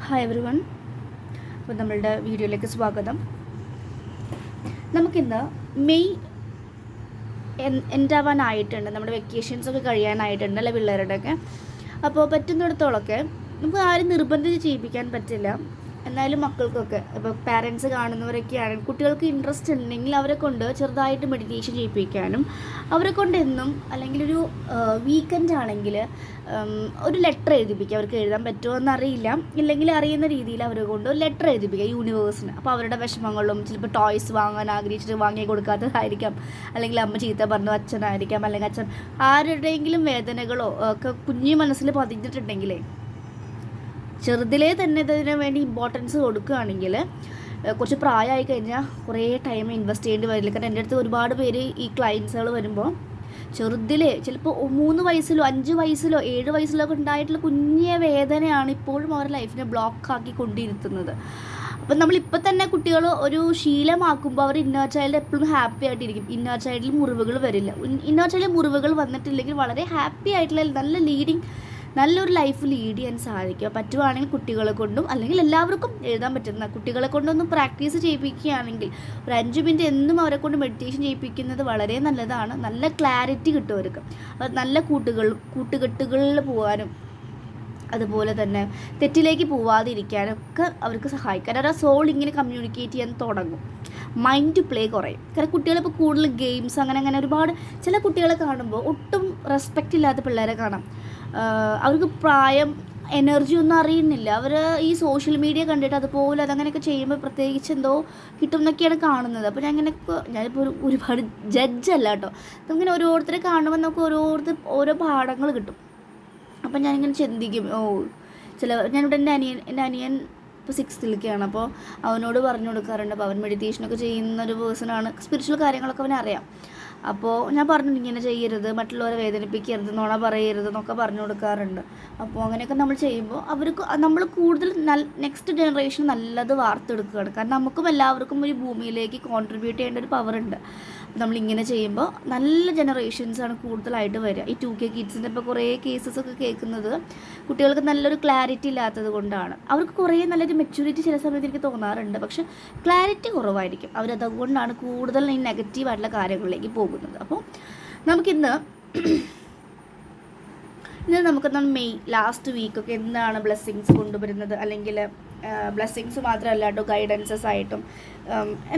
Hi every one. അപ്പോൾ നമ്മളുടെ വീഡിയോയിലേക്ക് സ്വാഗതം. നമുക്കിന്ന് മെയ് എൻഡാവാനായിട്ടുണ്ട്, നമ്മുടെ വെക്കേഷൻസൊക്കെ കഴിയാനായിട്ടുണ്ട് അല്ലേ പിള്ളേരുടെയൊക്കെ. അപ്പോൾ പറ്റുന്നിടത്തോളമൊക്കെ നമുക്ക് ആരും നിർബന്ധിച്ച് ചെയ്യിപ്പിക്കാൻ പറ്റില്ല. എന്നാലും മക്കൾക്കൊക്കെ ഇപ്പോൾ പാരൻസ് കാണുന്നവരൊക്കെ ആണെങ്കിൽ കുട്ടികൾക്ക് ഇൻട്രസ്റ്റ് ഉണ്ടെങ്കിൽ അവരെ കൊണ്ട് ചെറുതായിട്ട് മെഡിറ്റേഷൻ ചെയ്യിപ്പിക്കാനും, അവരെ കൊണ്ട് എന്നും അല്ലെങ്കിൽ ഒരു വീക്കെൻഡ് ആണെങ്കിൽ ഒരു ലെറ്റർ എഴുതിപ്പിക്കുക. അവർക്ക് എഴുതാൻ പറ്റുമോ എന്നറിയില്ല, ഇല്ലെങ്കിൽ അറിയുന്ന രീതിയിൽ അവരെ കൊണ്ട് ഒരു ലെറ്റർ എഴുതിപ്പിക്കുക യൂണിവേഴ്സിന്. അപ്പോൾ അവരുടെ വിഷമങ്ങളും ചിലപ്പോൾ ടോയ്സ് വാങ്ങാൻ ആഗ്രഹിച്ചിട്ട് വാങ്ങി കൊടുക്കാത്തതായിരിക്കാം, അല്ലെങ്കിൽ അമ്മ ചീത്ത പറഞ്ഞു അച്ഛനായിരിക്കാം, അല്ലെങ്കിൽ അച്ഛൻ ആരുടെയെങ്കിലും വേദനകളോ ഒക്കെ കുഞ്ഞു മനസ്സിൽ പതിഞ്ഞിട്ടുണ്ടെങ്കിലേ ചെറുതിലേ തന്നെ ഇതിനു വേണ്ടി ഇമ്പോർട്ടൻസ് കൊടുക്കുകയാണെങ്കിൽ കുറച്ച് പ്രായമായി കഴിഞ്ഞാൽ കുറേ ടൈം ഇൻവെസ്റ്റ് ചെയ്യേണ്ടി വരില്ല. കാരണം എൻ്റെ അടുത്ത് ഒരുപാട് പേര് ഈ ക്ലയൻസുകൾ വരുമ്പോൾ ചെറുതിലേ ചിലപ്പോൾ 3 വയസ്സിലോ 5 വയസ്സിലോ 7 വയസ്സിലോ ഒക്കെ ഉണ്ടായിട്ടുള്ള കുഞ്ഞിയ വേദനയാണ് ഇപ്പോഴും അവരുടെ ലൈഫിനെ ബ്ലോക്കാക്കി കൊണ്ടിരുത്തുന്നത്. അപ്പം നമ്മളിപ്പോൾ തന്നെ കുട്ടികൾ ഒരു ശീലമാക്കുമ്പോൾ അവർ ഇന്നർ ചൈൽഡ് എപ്പോഴും ഹാപ്പി ആയിട്ടിരിക്കും. ഇന്നർ ചൈൽഡിൽ മുറിവുകൾ വരില്ല. ഇന്നർ ചൈൽഡിൽ മുറിവുകൾ വന്നിട്ടില്ലെങ്കിൽ വളരെ ഹാപ്പി ആയിട്ടുള്ള നല്ലൊരു ലൈഫ് ലീഡ് ചെയ്യാൻ സാധിക്കും. പറ്റുവാണെങ്കിൽ കുട്ടികളെ കൊണ്ടും അല്ലെങ്കിൽ എല്ലാവർക്കും എഴുതാൻ പറ്റുന്ന കുട്ടികളെ കൊണ്ടൊന്നും പ്രാക്ടീസ് ചെയ്യിപ്പിക്കുകയാണെങ്കിൽ ഒരു 5 മിനിറ്റ് എന്നും അവരെ കൊണ്ട് മെഡിറ്റേഷൻ ചെയ്യിപ്പിക്കുന്നത് വളരെ നല്ലതാണ്. നല്ല ക്ലാരിറ്റി കിട്ടും അവർക്ക്. നല്ല കൂട്ടുകെട്ടുകളിൽ പോകാനും അതുപോലെ തന്നെ തെറ്റിലേക്ക് പോവാതിരിക്കാനൊക്കെ അവർക്ക് സഹായിക്കും. അവരുടെ സോൾ ഇങ്ങനെ കമ്മ്യൂണിക്കേറ്റ് ചെയ്യാൻ തുടങ്ങും. മൈൻഡ് പ്ലേ കുറയും. കാരണം കുട്ടികളിപ്പോൾ കൂടുതൽ ഗെയിംസ് അങ്ങനെ ഒരുപാട് ചില കുട്ടികളെ കാണുമ്പോൾ ഒട്ടും റെസ്പെക്റ്റ് ഇല്ലാത്ത പിള്ളേരെ കാണാം. അവർക്ക് പ്രായം എനർജി ഒന്നും അറിയുന്നില്ല. അവർ ഈ സോഷ്യൽ മീഡിയ കണ്ടിട്ട് അതുപോലെ അതങ്ങനെയൊക്കെ ചെയ്യുമ്പോൾ പ്രത്യേകിച്ച് എന്തോ കിട്ടും എന്നൊക്കെയാണ് കാണുന്നത്. അപ്പോൾ ഞാനിപ്പോൾ ഒരുപാട് ജഡ്ജല്ല കേട്ടോ. നമുക്കിങ്ങനെ ഓരോരുത്തരെ കാണുമ്പോൾ നമുക്ക് ഓരോ പാഠങ്ങൾ കിട്ടും. അപ്പം ഞാനിങ്ങനെ ചിന്തിക്കും, ഞാനിവിടെ എൻ്റെ അനിയൻ ഇപ്പോൾ 6th അപ്പോൾ അവനോട് പറഞ്ഞു കൊടുക്കാറുണ്ട്. അപ്പോൾ അവൻ മെഡിറ്റേഷനൊക്കെ ചെയ്യുന്ന ഒരു പേഴ്സണാണ്. സ്പിരിച്വൽ കാര്യങ്ങളൊക്കെ അവനറിയാം. അപ്പോൾ ഞാൻ പറഞ്ഞു ഇങ്ങനെ ചെയ്യരുത്, മറ്റുള്ളവരെ വേദനിപ്പിക്കരുത്, നുണ പറയരുത് എന്നൊക്കെ പറഞ്ഞു കൊടുക്കാറുണ്ട്. അപ്പോൾ അങ്ങനെയൊക്കെ നമ്മൾ ചെയ്യുമ്പോൾ നമ്മൾ കൂടുതൽ നെക്സ്റ്റ് ജനറേഷൻ നല്ലത് വാർത്തെടുക്കുകയാണ്. കാരണം നമുക്കും എല്ലാവർക്കും ഒരു ഭൂമിയിലേക്ക് കോൺട്രിബ്യൂട്ട് ചെയ്യേണ്ട ഒരു പവറുണ്ട്. നമ്മളിങ്ങനെ ചെയ്യുമ്പോൾ നല്ല ജനറേഷൻസാണ് കൂടുതലായിട്ട് വരിക. ഈ 2K കിഡ്സിൻ്റെ ഇപ്പോൾ കുറേ കേസസൊക്കെ കേൾക്കുന്നത് കുട്ടികൾക്ക് നല്ലൊരു ക്ലാരിറ്റി ഇല്ലാത്തത് കൊണ്ടാണ്. അവർക്ക് കുറേ നല്ലൊരു മെച്യൂരിറ്റി ചില സമയത്ത് എനിക്ക് തോന്നാറുണ്ട്, പക്ഷെ ക്ലാരിറ്റി കുറവായിരിക്കും. അവരതുകൊണ്ടാണ് കൂടുതൽ ഈ നെഗറ്റീവായിട്ടുള്ള കാര്യങ്ങളിലേക്ക് പോകുന്നത്. അപ്പോൾ നമുക്കിന്ന് മെയ് ലാസ്റ്റ് വീക്കൊക്കെ എന്താണ് ബ്ലെസ്സിങ്സ് കൊണ്ടുവരുന്നത്, അല്ലെങ്കിൽ ബ്ലെസ്സിങ്സ് മാത്രമല്ല കേട്ടോ, ഗൈഡൻസസ് ആയിട്ടും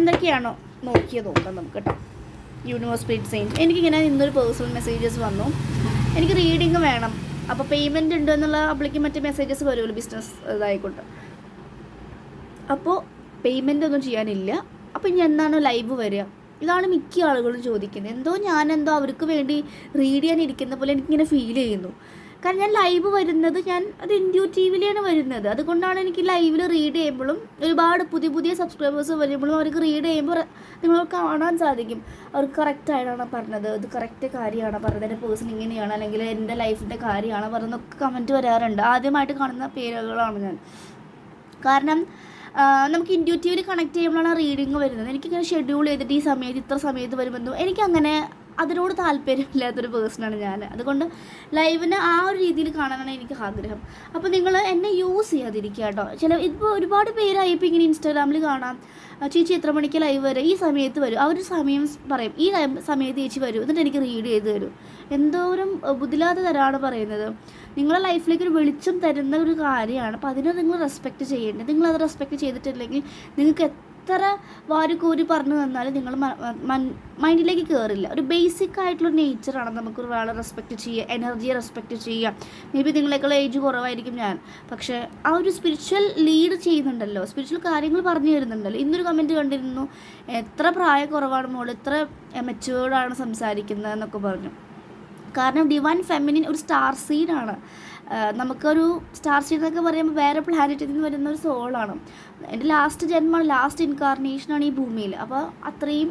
എന്തൊക്കെയാണോ നോക്കാം നമുക്ക് കേട്ടോ. യൂണിവേഴ്സ് സ്പിരിറ്റ് സെയിൻസ് എനിക്കിങ്ങനെ ഇന്നൊരു പേഴ്സണൽ മെസ്സേജസ് വന്നു. എനിക്ക് റീഡിങ് വേണം. അപ്പോൾ പേയ്മെൻറ്റ് ഉണ്ട് എന്നുള്ള അപ്പോഴേക്കും മറ്റേ മെസ്സേജസ് വരുമല്ലോ, ബിസിനസ് ഇതായിക്കോട്ടെ. അപ്പോൾ പേയ്മെൻ്റ് ഒന്നും ചെയ്യാനില്ല. അപ്പോൾ ഇനി എന്താണ് ലൈവ് വരിക? ഇതാണ് മിക്ക ആളുകളും ചോദിക്കുന്നത്. ഞാനെന്തോ അവർക്ക് വേണ്ടി റീഡ് ചെയ്യാനിരിക്കുന്ന പോലെ എനിക്കിങ്ങനെ ഫീൽ ചെയ്യുന്നു. കാരണം ഞാൻ ലൈവ് വരുന്നത് അത് ഇൻറ്റ്യൂട്ടീവ്ലിയാണ് വരുന്നത്. അതുകൊണ്ടാണ് എനിക്ക് ലൈവിൽ റീഡ് ചെയ്യുമ്പോഴും ഒരുപാട് പുതിയ സബ്സ്ക്രൈബേഴ്സ് വരുമ്പോഴും അവർക്ക് റീഡ് ചെയ്യുമ്പോൾ നിങ്ങൾക്ക് കാണാൻ സാധിക്കും അവർക്ക് കറക്റ്റായിട്ടാണ് പറഞ്ഞത്, ഇത് കറക്റ്റ് കാര്യമാണ് പറഞ്ഞത്, എൻ്റെ പേഴ്സൺ ഇങ്ങനെയാണ്, അല്ലെങ്കിൽ എൻ്റെ ലൈഫിൻ്റെ കാര്യമാണ് പറഞ്ഞതൊക്കെ കമൻറ്റ് വരാറുണ്ട്. ആദ്യമായിട്ട് കാണുന്ന പേരുകളാണ് ഞാൻ. കാരണം നമുക്ക് ഇൻറ്റ്യൂട്ടീവ്ലി കണക്ട് ചെയ്യുമ്പോഴാണ് റീഡിങ് വരുന്നത്. എനിക്കിങ്ങനെ ഷെഡ്യൂൾ ചെയ്തിട്ട് ഈ സമയത്ത് ഇത്ര സമയത്ത് വരുമെന്നോ എനിക്കങ്ങനെ അതിനോട് താല്പര്യമില്ലാത്തൊരു പേഴ്സണാണ് ഞാൻ. അതുകൊണ്ട് ലൈവിന് ആ ഒരു രീതിയിൽ കാണാനാണ് എനിക്ക് ആഗ്രഹം. അപ്പോൾ നിങ്ങൾ എന്നെ യൂസ് ചെയ്യാതിരിക്കുക കേട്ടോ. ഇപ്പോൾ ഒരുപാട് പേരായി ഇപ്പോൾ ഇങ്ങനെ ഇൻസ്റ്റാഗ്രാമിൽ കാണാം, ചേച്ചി എത്ര മണിക്ക് ലൈവ് വരെ, ഈ സമയത്ത് വരും. അവർ സമയം പറയും, ഈ സമയത്ത് ചേച്ചി വരും, എന്നിട്ട് എനിക്ക് റീഡ് ചെയ്ത് തരും. എന്തോരം ബുദ്ധിയില്ലാത്ത തരമാണ് പറയുന്നത്. നിങ്ങളുടെ ലൈഫിലേക്ക് ഒരു വെളിച്ചം തരുന്ന ഒരു കാര്യമാണ്. അപ്പോൾ അതിനെ നിങ്ങൾ റെസ്പെക്റ്റ് ചെയ്യേണ്ടത്. നിങ്ങളത് റെസ്പെക്റ്റ് ചെയ്തിട്ടില്ലെങ്കിൽ നിങ്ങൾക്ക് എത്ര വാരിക്കോരി പറഞ്ഞു തന്നാലും നിങ്ങൾ മൈൻഡിലേക്ക് കയറില്ല. ഒരു ബേസിക് ആയിട്ടുള്ള നേച്ചറാണ് നമുക്ക് ഒരാളെ റെസ്പെക്റ്റ് ചെയ്യുക, എനർജിയെ റെസ്പെക്റ്റ് ചെയ്യുക. മേ ബി നിങ്ങളെക്കാൾ ഏജ് കുറവായിരിക്കും ഞാൻ, പക്ഷേ ആ ഒരു സ്പിരിച്വൽ ലീഡ് ചെയ്യുന്നുണ്ടല്ലോ, സ്പിരിച്വൽ കാര്യങ്ങൾ പറഞ്ഞു തരുന്നുണ്ടല്ലോ. ഇന്നൊരു കമൻറ്റ് കണ്ടിരുന്നു, എത്ര പ്രായക്കുറവാണ് മോൾ, എത്ര മെച്ചുവേർഡാണ് സംസാരിക്കുന്നത് എന്നൊക്കെ പറഞ്ഞു. കാരണം ഡിവൈൻ ഫെമിനിൻ ഒരു സ്റ്റാർ സീഡാണ്. നമുക്കൊരു സ്റ്റാർ സീഡ് എന്നൊക്കെ പറയുമ്പോൾ വേറെ പ്ലാനറ്റിൽ നിന്ന് വരുന്ന ഒരു സോളാണ്. എൻ്റെ ലാസ്റ്റ് ജന്മമാണ്, ലാസ്റ്റ് ഇൻകാർണേഷനാണ് ഈ ഭൂമിയിൽ. അപ്പോൾ അത്രയും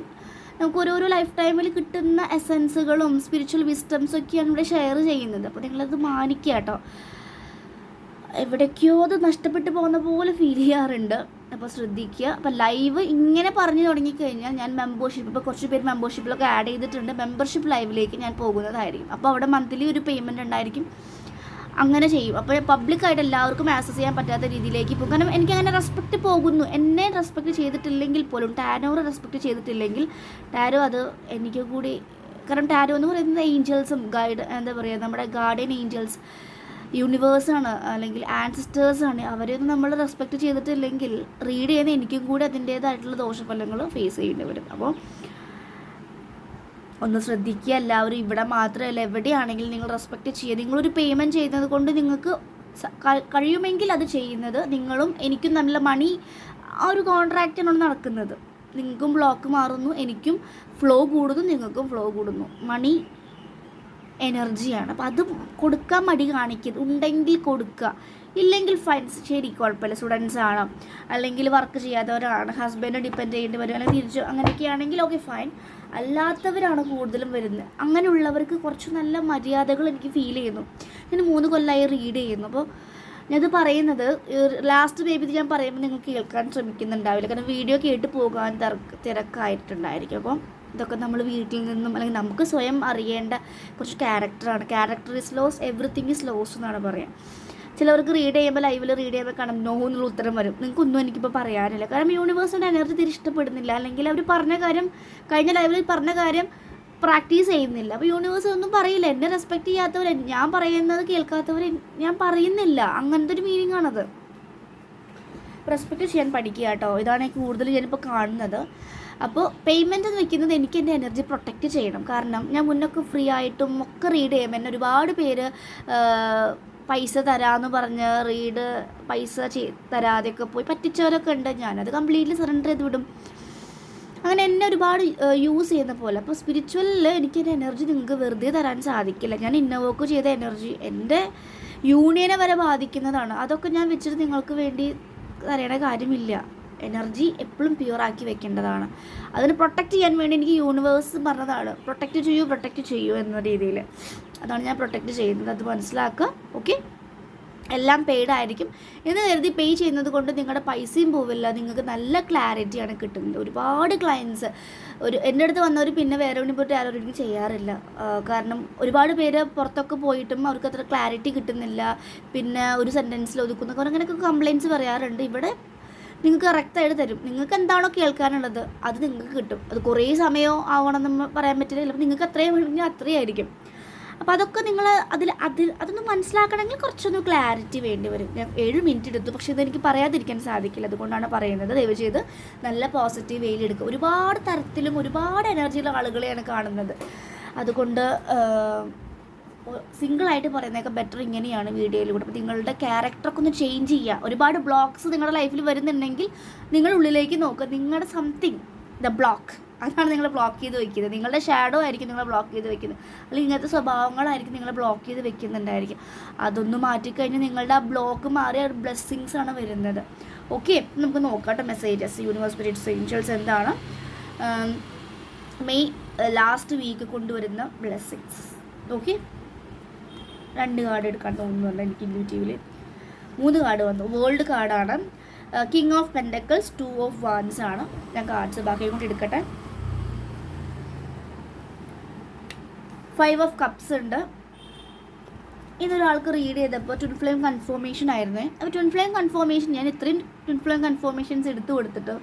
നമുക്ക് ഓരോരോ ലൈഫ് ടൈമിൽ കിട്ടുന്ന എസെൻസുകളും സ്പിരിച്വൽ വിസ്ഡംസൊക്കെയാണ് ഇവിടെ ഷെയർ ചെയ്യുന്നത്. അപ്പോൾ നിങ്ങളത് മാനിക്കുക കേട്ടോ. എവിടേക്കോ അത് നഷ്ടപ്പെട്ടു പോകുന്ന പോലെ ഫീൽ ചെയ്യാറുണ്ട്. അപ്പോൾ ശ്രദ്ധിക്കുക. അപ്പോൾ ലൈവ് ഇങ്ങനെ പറഞ്ഞു തുടങ്ങിക്കഴിഞ്ഞാൽ ഞാൻ മെമ്പർഷിപ്പ്, ഇപ്പോൾ കുറച്ച് പേര് മെമ്പർഷിപ്പിലൊക്കെ ആഡ് ചെയ്തിട്ടുണ്ട്, മെമ്പർഷിപ്പ് ലൈവിലേക്ക് ഞാൻ പോകുന്നതായിരിക്കും. അപ്പോൾ അവിടെ മന്ത്ലി ഒരു പേയ്മെൻറ്റ് ഉണ്ടായിരിക്കും. അങ്ങനെ ചെയ്യും. അപ്പോൾ പബ്ലിക്കായിട്ട് എല്ലാവർക്കും ആക്സസ് ചെയ്യാൻ പറ്റാത്ത രീതിയിലേക്ക് പോകും. കാരണം എനിക്കങ്ങനെ റെസ്പെക്റ്റ് പോകുന്നു. എന്നെ റെസ്പെക്റ്റ് ചെയ്തിട്ടില്ലെങ്കിൽ പോലും, ടാരോറെ റെസ്പെക്റ്റ് ചെയ്തിട്ടില്ലെങ്കിൽ ടാരോ അത് എനിക്ക് കൂടി, കാരണം ടാരോ എന്ന് പറയുന്നത് ഏഞ്ചൽസും എന്താ പറയുക, നമ്മുടെ ഗാർഡിയൻ ഏഞ്ചൽസ്, യൂണിവേഴ്സാണ്, അല്ലെങ്കിൽ ആൻസിസ്റ്റേഴ്സാണ്. അവരെയൊന്നും നമ്മൾ റെസ്പെക്റ്റ് ചെയ്തിട്ടില്ലെങ്കിൽ റീഡ് ചെയ്യുന്ന എനിക്കും കൂടി അതിൻ്റേതായിട്ടുള്ള ദോഷഫലങ്ങൾ ഫേസ് ചെയ്യേണ്ടി വരും. അപ്പോൾ ഒന്ന് ശ്രദ്ധിക്കുക എല്ലാവരും. ഇവിടെ മാത്രമല്ല, എവിടെയാണെങ്കിലും നിങ്ങൾ റെസ്പെക്റ്റ് ചെയ്യുക. നിങ്ങളൊരു പേയ്മെൻറ്റ് ചെയ്യുന്നത് കൊണ്ട് നിങ്ങൾക്ക് കഴിയുമെങ്കിൽ അത് ചെയ്യുന്നത്. നിങ്ങളും എനിക്കും നല്ല മണി, ആ ഒരു കോൺട്രാക്റ്റാണ് നടക്കുന്നത്. നിങ്ങൾക്കും ബ്ലോക്ക് മാറുന്നു, എനിക്കും ഫ്ലോ കൂടുന്നു, നിങ്ങൾക്കും ഫ്ലോ കൂടുന്നു. മണി എനർജിയാണ്. അപ്പോൾ അത് കൊടുക്കാൻ മടി കാണിക്കരുത്. ഉണ്ടെങ്കിൽ കൊടുക്കുക, ഇല്ലെങ്കിൽ ഫൈൻസ് ശരി, കുഴപ്പമില്ല. സ്റ്റുഡൻസ് ആണ്, അല്ലെങ്കിൽ വർക്ക് ചെയ്യാത്തവരാണ്, ഹസ്ബൻഡ് ഡിപ്പെൻഡ് ചെയ്യേണ്ടി വരും, അല്ലെങ്കിൽ തിരിച്ചു അങ്ങനെയൊക്കെ ആണെങ്കിൽ ഓക്കെ ഫൈൻ. അല്ലാത്തവരാണ് കൂടുതലും വരുന്നത്. അങ്ങനെയുള്ളവർക്ക് കുറച്ച് നല്ല മര്യാദകൾ എനിക്ക് ഫീൽ ചെയ്യുന്നു. ഞാൻ 3 കൊല്ലമായി റീഡ് ചെയ്യുന്നു. അപ്പോൾ ഞാനത് പറയുന്നത് ലാസ്റ്റ് ബേബി ഞാൻ പറയുമ്പോൾ നിങ്ങൾക്ക് കേൾക്കാൻ ശ്രമിക്കുന്നുണ്ടാവില്ല, കാരണം വീഡിയോ കേട്ട് പോകാൻ തിരക്കായിട്ടുണ്ടായിരിക്കും. അപ്പോൾ ഇതൊക്കെ നമ്മൾ വീട്ടിൽ നിന്നും, അല്ലെങ്കിൽ നമുക്ക് സ്വയം അറിയേണ്ട കുറച്ച് ക്യാരക്ടറാണ്. Character is lost, everything is lost എന്നാണ് പറയാം. ചിലവർക്ക് റീഡ് ചെയ്യുമ്പോൾ, ലൈവിൽ റീഡ് ചെയ്യുമ്പോൾ കാണാം നോ എന്നുള്ള ഉത്തരം വരും. നിങ്ങൾക്കൊന്നും എനിക്കിപ്പോൾ പറയാനില്ല, കാരണം യൂണിവേഴ്സിൻ്റെ എനർജി തിരി ഇഷ്ടപ്പെടുന്നില്ല, അല്ലെങ്കിൽ അവർ പറഞ്ഞ കാര്യം, കഴിഞ്ഞ ലൈവിൽ പറഞ്ഞ കാര്യം പ്രാക്ടീസ് ചെയ്യുന്നില്ല. അപ്പോൾ യൂണിവേഴ്സ് ഒന്നും പറയില്ല. എന്നെ റെസ്പെക്റ്റ് ചെയ്യാത്തവർ, ഞാൻ പറയുന്നത് കേൾക്കാത്തവർ ഞാൻ പറയുന്നില്ല. അങ്ങനത്തെ ഒരു മീനിങ് ആണത്. റെസ്പെക്റ്റ് ചെയ്യാൻ പഠിക്കുക കേട്ടോ. ഇതാണ് കൂടുതൽ ഞാനിപ്പോൾ കാണുന്നത്. അപ്പോൾ പേയ്മെൻറ്റ് എന്ന് വെക്കുന്നത് എനിക്ക് എൻ്റെ എനർജി പ്രൊട്ടക്റ്റ് ചെയ്യണം. കാരണം ഞാൻ മുന്നൊക്കെ ഫ്രീ ആയിട്ടും ഒക്കെ റീഡ് ചെയ്യുമ്പോൾ എന്നെ ഒരുപാട് പേര് പൈസ തരാമെന്ന് പറഞ്ഞ് പൈസ തരാതെയൊക്കെ പോയി പറ്റിച്ചവരൊക്കെ ഉണ്ട്. ഞാനത് കംപ്ലീറ്റ്ലി സറണ്ടർ ചെയ്ത് വിടും. അങ്ങനെ എന്നെ ഒരുപാട് യൂസ് ചെയ്യുന്ന പോലെ. അപ്പോൾ സ്പിരിച്വലിൽ എനിക്ക് എൻ്റെ എനർജി നിങ്ങൾക്ക് വെറുതെ തരാൻ സാധിക്കില്ല. ഞാൻ ഇന്നവോക്ക് ചെയ്ത എനർജി എൻ്റെ യൂണിയനെ വരെ ബാധിക്കുന്നതാണ്. അതൊക്കെ ഞാൻ വെച്ചിട്ട് നിങ്ങൾക്ക് വേണ്ടി തരേണ്ട കാര്യമില്ല. എനർജി എപ്പോഴും പ്യുവറാക്കി വെക്കേണ്ടതാണ്. അതിന് പ്രൊട്ടക്റ്റ് ചെയ്യാൻ വേണ്ടി എനിക്ക് യൂണിവേഴ്സ് പറഞ്ഞതാണ്, പ്രൊട്ടക്റ്റ് ചെയ്യൂ എന്ന രീതിയിൽ. അതാണ് ഞാൻ പ്രൊട്ടക്റ്റ് ചെയ്യുന്നത്. അത് മനസ്സിലാക്കുക. ഓക്കെ, എല്ലാം പെയ്ഡ് ആയിരിക്കും എന്ന് കരുതി പേ ചെയ്യുന്നത് കൊണ്ട് നിങ്ങളുടെ പൈസയും പോവില്ല. നിങ്ങൾക്ക് നല്ല ക്ലാരിറ്റിയാണ് കിട്ടുന്നത്. ഒരുപാട് ക്ലയൻസ് എൻ്റെ അടുത്ത് വന്നവർ പിന്നെ വേറെ എവിടെ പോയിട്ട് ആരോടും ചെയ്യാറില്ല. കാരണം ഒരുപാട് പേര് പുറത്തൊക്കെ പോയിട്ടും അവർക്ക് അത്ര ക്ലാരിറ്റി കിട്ടുന്നില്ല, പിന്നെ ഒരു സെൻറ്റൻസിൽ ഒതുക്കുന്ന അങ്ങനെയൊക്കെ കംപ്ലയിൻറ്റ്സ് പറയാറുണ്ട്. ഇവിടെ നിങ്ങൾക്ക് കറക്റ്റായിട്ട് തരും. നിങ്ങൾക്ക് എന്താണോ കേൾക്കാനുള്ളത് അത് നിങ്ങൾക്ക് കിട്ടും. അത് കുറേ സമയം ആവണമെന്ന് പറയാൻ പറ്റില്ല, ചിലപ്പോൾ നിങ്ങൾക്ക് അത്രയും വേണമെങ്കിൽ അത്രയും ആയിരിക്കും. അപ്പോൾ അതൊക്കെ നിങ്ങൾ അതൊന്ന് മനസ്സിലാക്കണമെങ്കിൽ കുറച്ചൊന്ന് ക്ലാരിറ്റി വേണ്ടി വരും. ഞാൻ 7 മിനിറ്റ് എടുത്തു, പക്ഷേ ഇതെനിക്ക് പറയാതിരിക്കാൻ സാധിക്കില്ല. അതുകൊണ്ടാണ് പറയുന്നത്. ദയവ് ചെയ്ത് നല്ല പോസിറ്റീവ് വേയിൽ എടുക്കുക. ഒരുപാട് തരത്തിലും ഒരുപാട് എനർജിയുള്ള ആളുകളെയാണ് കാണുന്നത്. അതുകൊണ്ട് സിംഗിളായിട്ട് പറയുന്നതൊക്കെ ബെറ്റർ ഇങ്ങനെയാണ് വീഡിയോയിലൂടെ. അപ്പോൾ നിങ്ങളുടെ ക്യാരക്ടറൊക്കെ ഒന്ന് ചേഞ്ച് ചെയ്യുക. ഒരുപാട് ബ്ലോക്ക്സ് നിങ്ങളുടെ ലൈഫിൽ വരുന്നുണ്ടെങ്കിൽ നിങ്ങൾ ഉള്ളിലേക്ക് നോക്കുക. നിങ്ങളുടെ സംതിങ് ബ്ലോക്ക്, അതാണ് നിങ്ങൾ ബ്ലോക്ക് ചെയ്ത് വെക്കുന്നത്. നിങ്ങളുടെ ഷാഡോ ആയിരിക്കും നിങ്ങളെ ബ്ലോക്ക് ചെയ്ത് വെക്കുന്നത്, അല്ലെങ്കിൽ ഇങ്ങനത്തെ സ്വഭാവങ്ങളായിരിക്കും നിങ്ങളെ ബ്ലോക്ക് ചെയ്ത് വെക്കുന്നുണ്ടായിരിക്കും. അതൊന്ന് മാറ്റിക്കഴിഞ്ഞാൽ നിങ്ങളുടെ ആ ബ്ലോക്ക് മാറിയ ബ്ലെസ്സിങ്സ് ആണ് വരുന്നത്. ഓക്കെ, നമുക്ക് നോക്കാട്ടെ മെസ്സേജസ്. യൂണിവേഴ്സ് സ്പിരിറ്റ്സ് ഏഞ്ചൽസ് എന്താണ് മെയ് ലാസ്റ്റ് വീക്ക് കൊണ്ടുവരുന്ന ബ്ലെസ്സിങ്സ്. ഓക്കെ, 2 കാർഡ് എടുക്കാൻ തോന്നുന്നുണ്ട് എനിക്ക് ഇൻറ്റ്യൂറ്റീവിൽ. 3 കാർഡ് വന്നു. വേൾഡ് കാർഡാണ്, king of pentacles, 2 of wands ആണ്. ഞാൻ കാർഡ്സ് ബാക്കി കൊണ്ട് എടുക്കട്ടെ. 5 ഓഫ് കപ്സ് ഉണ്ട്. ഇതൊരാൾക്ക് റീഡ് ചെയ്തപ്പോൾ ട്വിൻ ഫ്ലെയിം കൺഫർമേഷൻ ആയിരുന്നേ. അപ്പോൾ ട്വിൻ ഫ്ലെയിം കൺഫർമേഷൻ ഞാൻ ഇത്രയും ട്വിൻ ഫ്ലെയിം കൺഫർമേഷൻസ് എടുത്തു കൊടുത്തിട്ട്